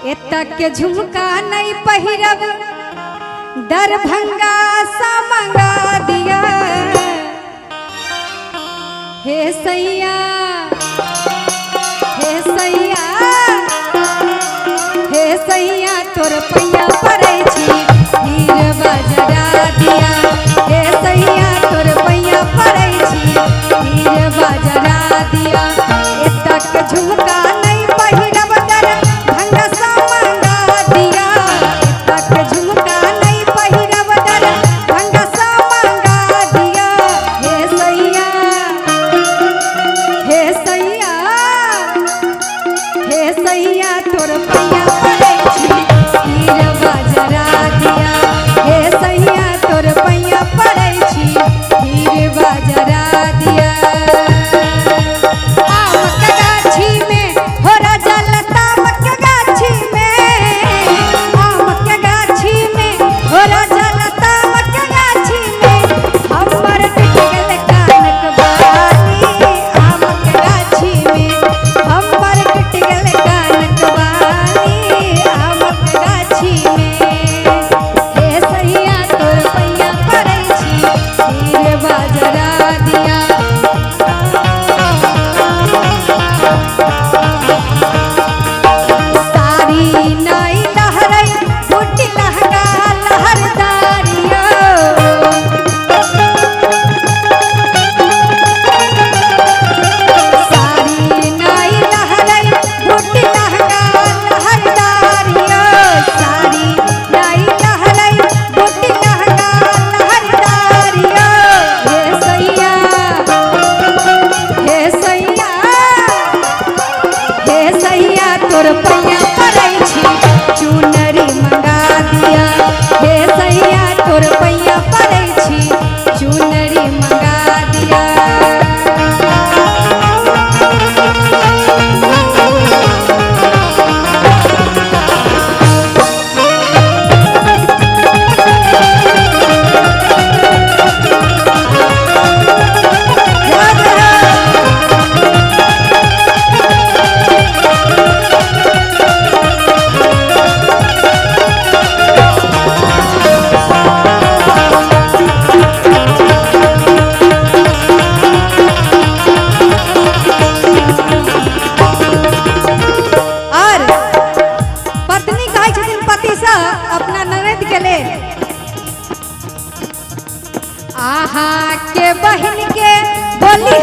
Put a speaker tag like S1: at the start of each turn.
S1: एतक के झुमका नहीं पहिरब दरभंगा सा मंगा दिया। हे सैया हे सैया हे सैया तोर पैया पड़े छी हीर बजरा दिया। हे सैया तोर पैया पड़े छी हीर बजरा दिया। एतक के झुमका नहीं पहिरब दरभंगा सा मंगा दिया। एतक के झुमका नहीं पहिरब दरभंगा सा मंगा दिया। हे सैया हे सैया हे सैया तोर पैया पड़े छी हीर बजरा दिया। हे सैया तोर पैया पड़े छी हीर बजरा दिया। आम के गाछी में हो राजा लता के गाछी में। आम के गाछी में हो राजा लता के गाछी में हमर टूट गेल कानक बाली। आम के गाछी में हमर टूट गेल कानक बाली। आम के गाछी में हे सैया तोर पैया पड़े छी हीर बजरा दिया। सारी नई लहरई बूटी लहंगा लहरदारियो। सारी नई लहरई बूटी लहंगा लहरदारियो। सारी नई लहरई बूटी लहंगा लहरदारियो। हे सैया हे सैया हे सैया तोर पैया पड़े छी चुनरी मंगा दिया। हे सैया तोर पैया पड़े छी चुनरी मंगा दिया। और पत्नी कहे छथिन पति से अपना ननद के ले आहा के बहन के बोली